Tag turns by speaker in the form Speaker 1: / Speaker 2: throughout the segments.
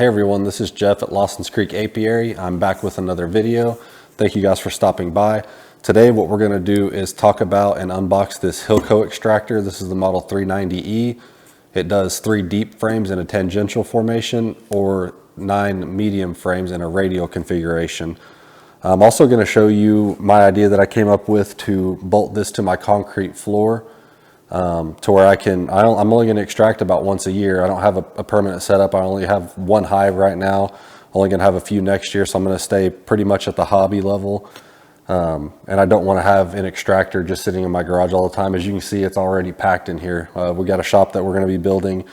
Speaker 1: Hey everyone, this is Jeff at Lawson's Creek Apiary. I'm back with another video. Thank you guys for stopping by. Today what we're going to do is talk about and unbox this HillCo extractor. This is the model 390E. It does 3 deep frames in a tangential formation or 9 medium frames in a radial configuration. I'm also going to show you my idea that I came up with to bolt this to my concrete floor. To where I'm only going to extract about once a year. I don't have a permanent setup. I only have 1 hive right now. Only going to have a few next year, so I'm going to stay pretty much at the hobby level. And I don't want to have an extractor just sitting in my garage all the time. As you can see, it's already packed in here. We got a shop that we're going to be building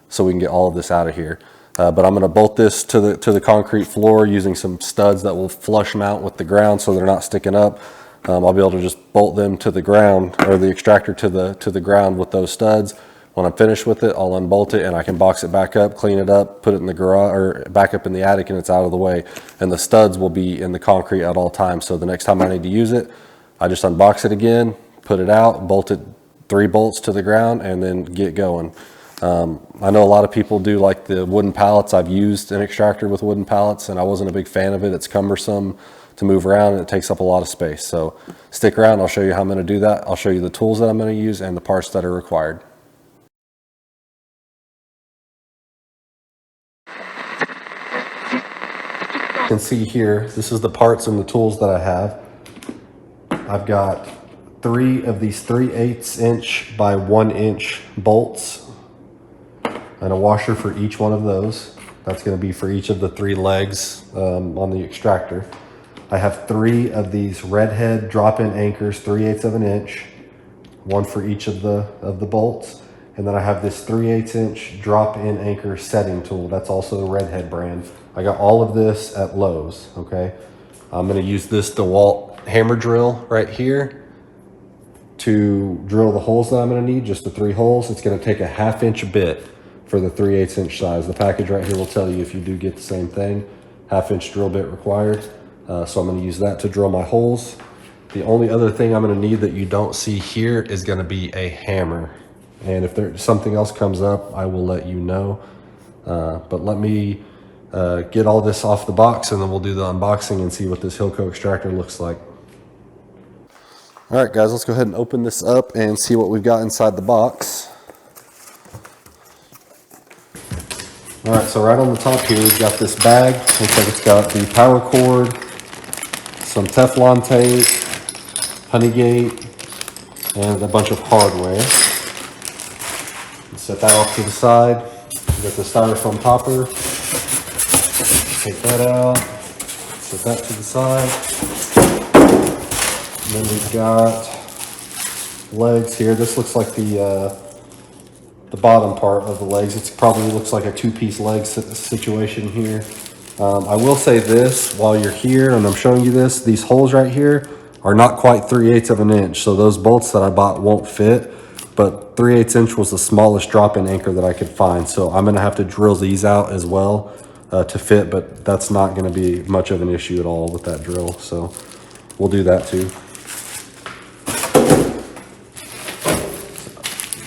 Speaker 1: so we can get all of this out of here. But I'm going to bolt this to the concrete floor using some studs that will flush mount with the ground so they're not sticking up. I'll be able to just bolt them to the ground, or the extractor to the ground with those studs. When I'm finished with it, I'll unbolt it and I can box it back up, clean it up, put it in the garage or back up in the attic, and it's out of the way. And the studs will be in the concrete at all times. So the next time I need to use it, I just unbox it again, put it out, bolt it 3 bolts to the ground, and then get going. I know a lot of people do like the wooden pallets. I've used an extractor with wooden pallets and I wasn't a big fan of it. It's cumbersome to move around and it takes up a lot of space. So stick around, I'll show you how I'm going to do that. I'll show you the tools that I'm going to use and the parts that are required. You can see here, this is the parts and the tools that I have. I've got 3 of these 3/8 inch by 1 inch bolts and a washer for each one of those. That's going to be for each of the 3 legs on the extractor. I have 3 of these redhead drop-in anchors, 3/8 of an inch, 1 for each of the bolts. And then I have this 3/8 inch drop-in anchor setting tool. That's also a redhead brand. I got all of this at Lowe's, okay? I'm gonna use this DeWalt hammer drill right here to drill the holes that I'm gonna need, just the 3 holes. It's gonna take a 1/2 inch bit for the 3/8 inch size. The package right here will tell you if you do get the same thing, 1/2 inch drill bit required. So I'm going to use that to drill my holes. The only other thing I'm going to need that you don't see here is going to be a hammer. And if something else comes up, I will let you know. But let me get all this off the box and then we'll do the unboxing and see what this HillCo extractor looks like. All right, guys, let's go ahead and open this up and see what we've got inside the box. All right, so right on the top here, we've got this bag. Looks like it's got the power cord, some Teflon tape, Honeygate, and a bunch of hardware. Set that off to the side. We've got the styrofoam topper. Take that out. Set that to the side. And then we've got legs here. This looks like the bottom part of the legs. It probably looks like a 2-piece leg situation here. I will say this while you're here and I'm showing you this, these holes right here are not quite 3/8 of an inch. So those bolts that I bought won't fit, but 3/8 inch was the smallest drop-in anchor that I could find. So I'm gonna have to drill these out as well to fit, but that's not gonna be much of an issue at all with that drill. So we'll do that too.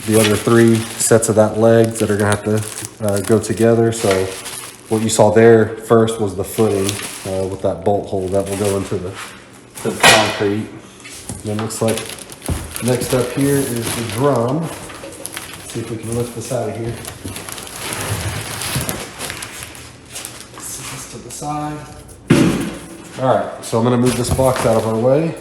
Speaker 1: The other 3 sets of that leg that are gonna have to go together. So what you saw there first was the footing with that bolt hole that will go into the concrete. And then looks like next up here is the drum. Let's see if we can lift this out of here. Set this to the side. All right, so I'm gonna move this box out of our way.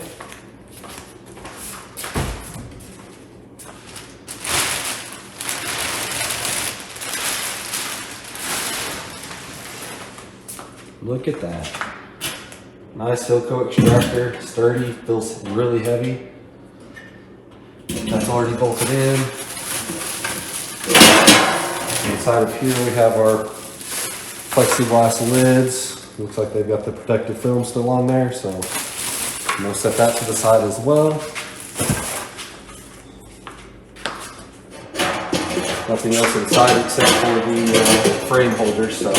Speaker 1: Look at that. Nice HillCo extractor, sturdy, feels really heavy. That's already bolted in. Inside of here we have our plexiglass lids. Looks like they've got the protective film still on there, so I'm gonna set that to the side as well. Nothing else inside except for the frame holder, so.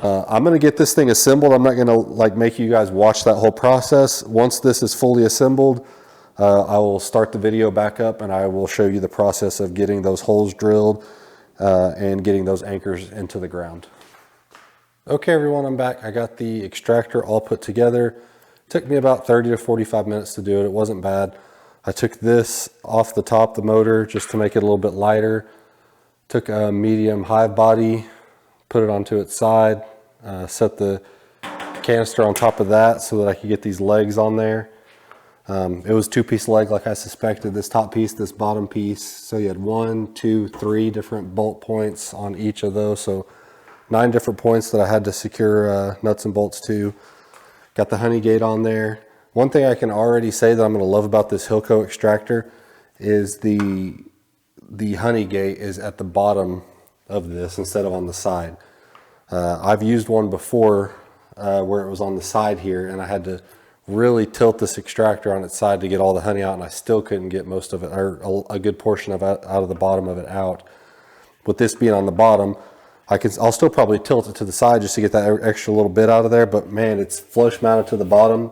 Speaker 1: I'm going to get this thing assembled. I'm not going to make you guys watch that whole process. Once this is fully assembled, I will start the video back up and I will show you the process of getting those holes drilled and getting those anchors into the ground. Okay everyone, I'm back. I got the extractor all put together. Took me about 30 to 45 minutes to do it. It wasn't bad. I took this off the top, the motor, just to make it a little bit lighter. Took a medium hive body, put it onto its side, set the canister on top of that so that I could get these legs on there. It was two-piece leg like I suspected, this top piece, this bottom piece. So you had 1, 2, 3 different bolt points on each of those. So 9 different points that I had to secure nuts and bolts to. Got the honey gate on there. One thing I can already say that I'm going to love about this HillCo extractor is the honey gate is at the bottom of this instead of on the side. I've used one before where it was on the side here, and I had to really tilt this extractor on its side to get all the honey out, and I still couldn't get most of it, or a good portion of it out of the bottom of it out. With this being on the bottom, I'll still probably tilt it to the side just to get that extra little bit out of there, but man, it's flush mounted to the bottom.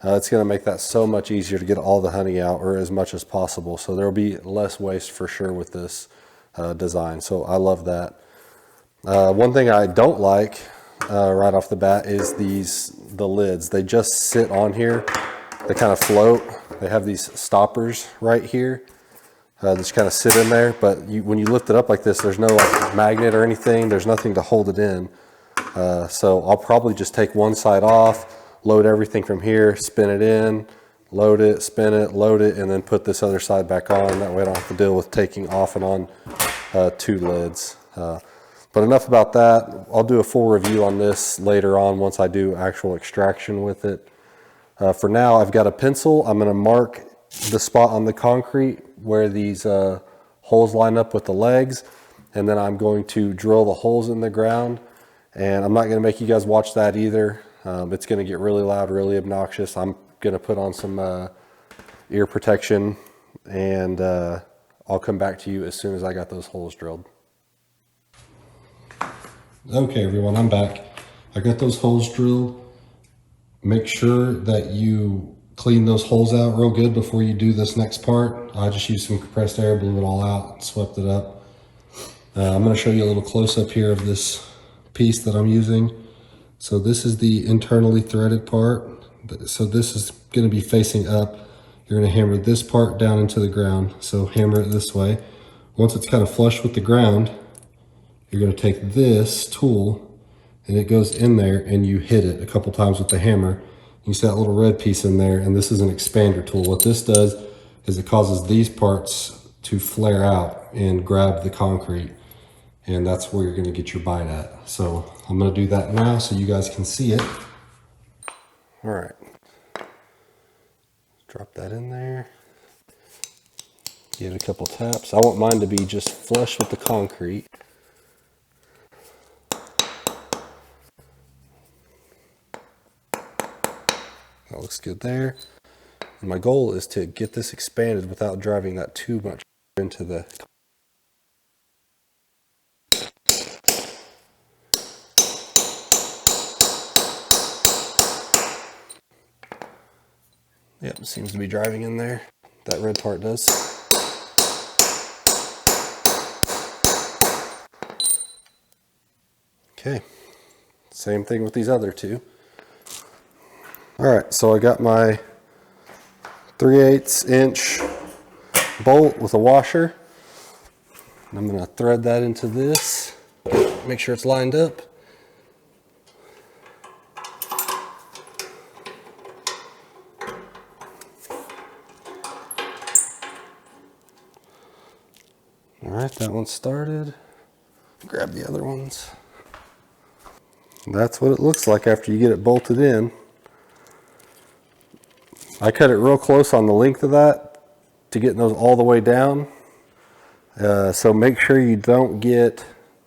Speaker 1: It's going to make that so much easier to get all the honey out, or as much as possible. So there'll be less waste for sure with this design. So I love that. One thing I don't like right off the bat is the lids. They just sit on here. They kind of float. They have these stoppers right here. Just kind of sit in there, but when you lift it up like this, there's no like magnet or anything. There's nothing to hold it in. So I'll probably just take one side off, load everything from here, spin it in, load it, spin it, load it, and then put this other side back on. That way I don't have to deal with taking off and on 2 lids. But enough about that. I'll do a full review on this later on once I do actual extraction with it. For now, I've got a pencil. I'm going to mark the spot on the concrete where these holes line up with the legs, and then I'm going to drill the holes in the ground. And I'm not going to make you guys watch that either. It's going to get really loud, really obnoxious. I'm going to put on some ear protection, and I'll come back to you as soon as I got those holes drilled. Okay everyone, I'm back. I got those holes drilled. Make sure that you clean those holes out real good before you do this next part. I just used some compressed air, blew it all out, and swept it up. I'm going to show you a little close-up here of this piece that I'm using. So this is the internally threaded part. So this is going to be facing up. You're going to hammer this part down into the ground. So hammer it this way. Once it's kind of flush with the ground, you're going to take this tool and it goes in there and you hit it a couple times with the hammer. You see that little red piece in there, and this is an expander tool. What this does is it causes these parts to flare out and grab the concrete, and that's where you're going to get your bite at. So I'm going to do that now so you guys can see it. All right, drop that in there. Give it a couple taps. I want mine to be just flush with the concrete. That looks good there. And my goal is to get this expanded without driving that too much into the... Yep, seems to be driving in there. That red part does. Okay, same thing with these other two. All right, so I got my 3/8 inch bolt with a washer. And I'm gonna thread that into this, make sure it's lined up. All right, that one's started. Grab the other ones. That's what it looks like after you get it bolted in. I cut it real close on the length of that to get those all the way down. So make sure you don't get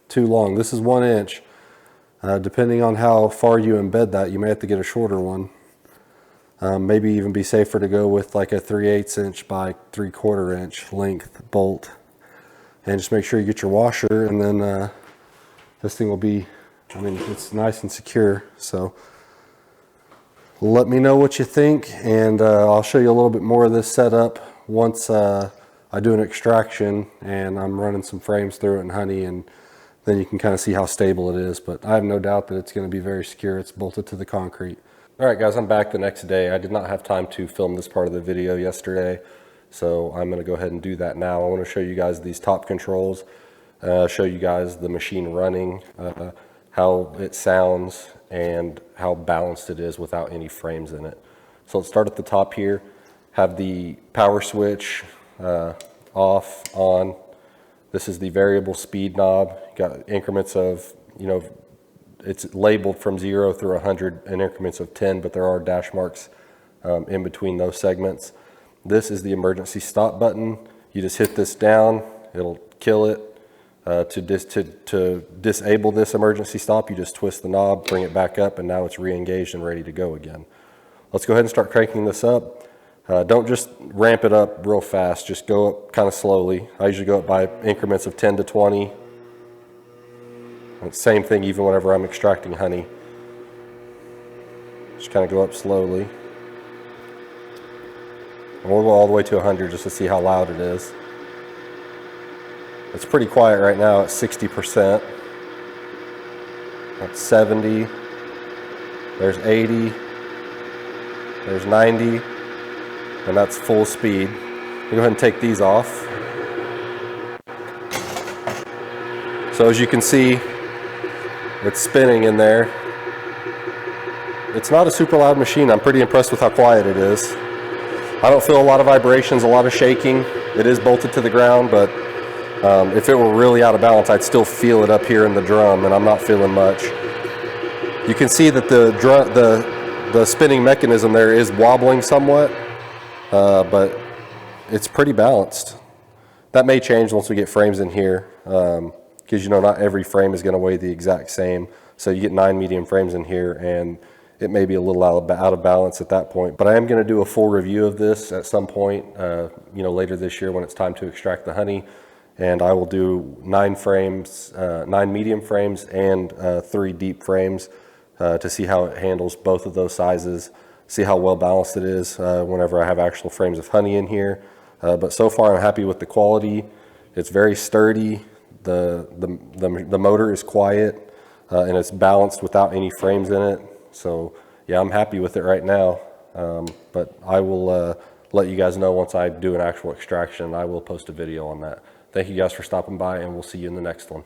Speaker 1: too long. This is 1 inch. Depending on how far you embed that, you may have to get a shorter one. Maybe even be safer to go with like a 3/8 inch by 3/4 inch length bolt. And just make sure you get your washer, and then this thing will be, I mean, it's nice and secure. So let me know what you think, and I'll show you a little bit more of this setup once I do an extraction and I'm running some frames through it and honey and then you can kind of see how stable it is. But I have no doubt that it's going to be very secure. It's bolted to the concrete. All right, guys, I'm back the next day. I did not have time to film this part of the video yesterday, so I'm going to go ahead and do that now. I want to show you guys these top controls, show you guys the machine running, how it sounds, and how balanced it is without any frames in it. So let's start at the top here. Have the power switch off, on. This is the variable speed knob. Got increments of, it's labeled from 0 through 100 in increments of 10, but there are dash marks in between those segments. This is the emergency stop button. You just hit this down, it'll kill it. To disable this emergency stop, you just twist the knob, bring it back up, and now it's re-engaged and ready to go again. Let's go ahead and start cranking this up. Don't just ramp it up real fast, just go up kind of slowly. I usually go up by increments of 10 to 20. And same thing even whenever I'm extracting honey. Just kind of go up slowly. And we'll go all the way to 100 just to see how loud it is. It's pretty quiet right now at 60%. That's 70. There's 80. There's 90. And that's full speed. We'll go ahead and take these off. So as you can see, it's spinning in there. It's not a super loud machine. I'm pretty impressed with how quiet it is. I don't feel a lot of vibrations, a lot of shaking. It is bolted to the ground, but if it were really out of balance, I'd still feel it up here in the drum, and I'm not feeling much. You can see that the spinning mechanism there is wobbling somewhat. But it's pretty balanced. That may change once we get frames in here, because not every frame is going to weigh the exact same. So you get 9 medium frames in here, and it may be a little out of balance at that point. But I am going to do a full review of this at some point, later this year when it's time to extract the honey. And I will do 9 frames, 9 medium frames, and 3 deep frames to see how it handles both of those sizes. See how well balanced it is whenever I have actual frames of honey in here. But so far I'm happy with the quality. It's very sturdy. The motor is quiet and it's balanced without any frames in it. So yeah, I'm happy with it right now. But I will let you guys know once I do an actual extraction. I will post a video on that. Thank you guys for stopping by, and we'll see you in the next one.